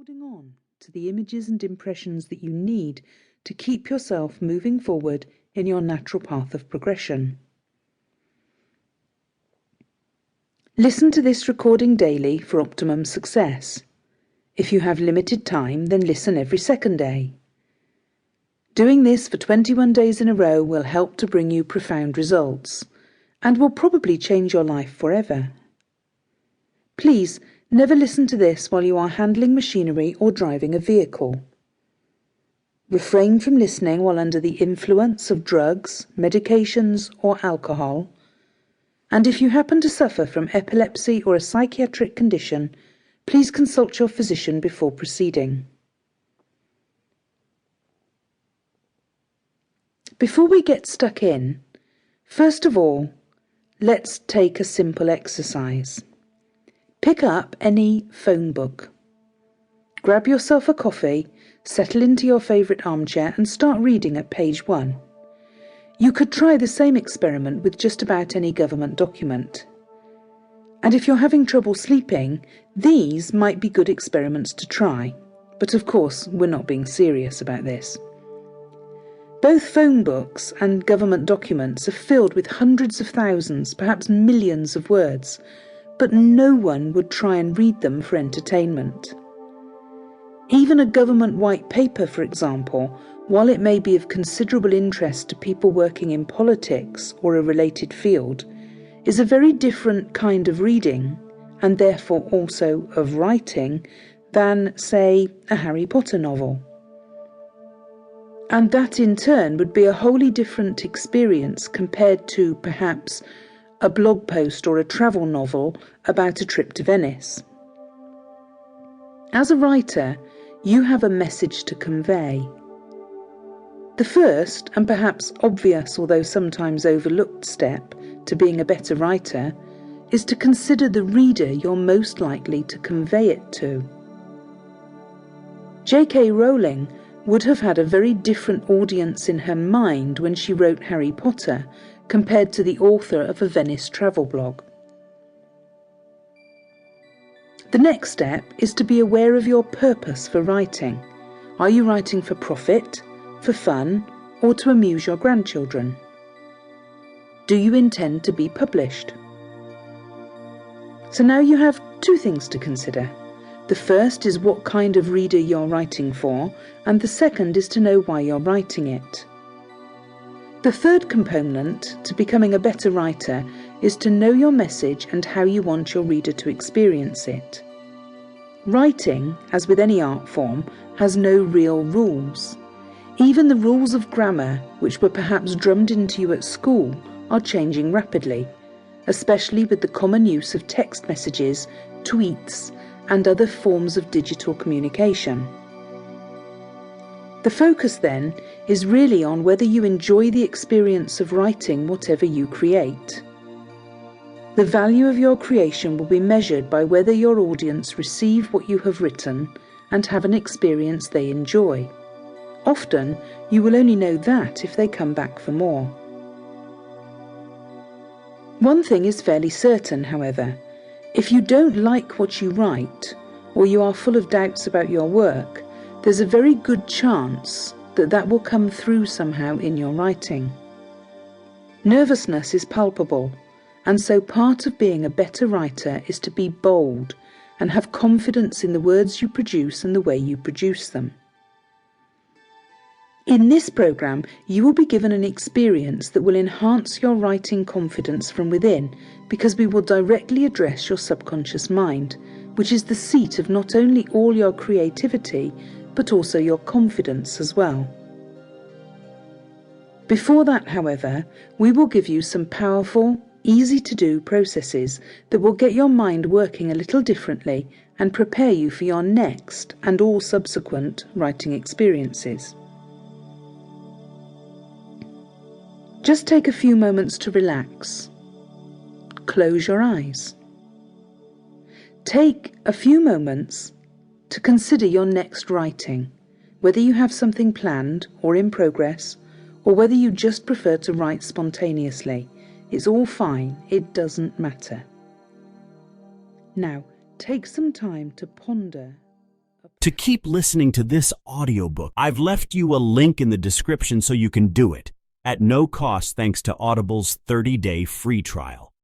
holding on to the images and impressions that you need to keep yourself moving forward in your natural path of progression. Listen to this recording daily for optimum success. If you have limited time, then listen every second day. Doing this for 21 days in a row will help to bring you profound results and will probably change your life forever. Please never listen to this while you are handling machinery or driving a vehicle. Refrain from listening while under the influence of drugs, medications, or alcohol. And if you happen to suffer from epilepsy or a psychiatric condition, please consult your physician before proceeding. Before we get stuck in, first of all, let's take a simple exercise. Pick up any phone book. Grab yourself a coffee, settle into your favourite armchair and start reading at page 1. You could try the same experiment with just about any government document. And if you're having trouble sleeping, these might be good experiments to try. But of course, we're not being serious about this. Both phone books and government documents are filled with hundreds of thousands, perhaps millions of words, but no one would try and read them for entertainment. Even a government white paper, for example, while it may be of considerable interest to people working in politics or a related field, is a very different kind of reading, and therefore also of writing, than, say, a Harry Potter novel. And that in turn would be a wholly different experience compared to, perhaps, a blog post or a travel novel about a trip to Venice. As a writer, you have a message to convey. The first, and perhaps obvious although sometimes overlooked step to being a better writer, is to consider the reader you're most likely to convey it to. J.K. Rowling would have had a very different audience in her mind when she wrote Harry Potter compared to the author of a Venice travel blog. The next step is to be aware of your purpose for writing. Are you writing for profit, for fun, or to amuse your grandchildren? Do you intend to be published? So now you have two things to consider. The first is what kind of reader you're writing for, and the second is to know why you're writing it. The third component to becoming a better writer is to know your message and how you want your reader to experience it. Writing, as with any art form, has no real rules. Even the rules of grammar, which were perhaps drummed into you at school, are changing rapidly, especially with the common use of text messages, tweets, and other forms of digital communication. The focus then is really on whether you enjoy the experience of writing whatever you create. The value of your creation will be measured by whether your audience receive what you have written and have an experience they enjoy. Often, you will only know that if they come back for more. One thing is fairly certain, however. If you don't like what you write, or you are full of doubts about your work, there's a very good chance that will come through somehow in your writing. Nervousness is palpable, and so part of being a better writer is to be bold and have confidence in the words you produce and the way you produce them. In this programme, you will be given an experience that will enhance your writing confidence from within, because we will directly address your subconscious mind, which is the seat of not only all your creativity, but also your confidence as well. Before that, however, we will give you some powerful, easy-to-do processes that will get your mind working a little differently and prepare you for your next and all subsequent writing experiences. Just take a few moments to relax. Close your eyes. Take a few moments to consider your next writing, whether you have something planned or in progress, or whether you just prefer to write spontaneously. It's all fine, it doesn't matter. Now, take some time to ponder To keep listening to this audiobook, I've left you a link in the description so you can do it, at no cost thanks to Audible's 30-day free trial.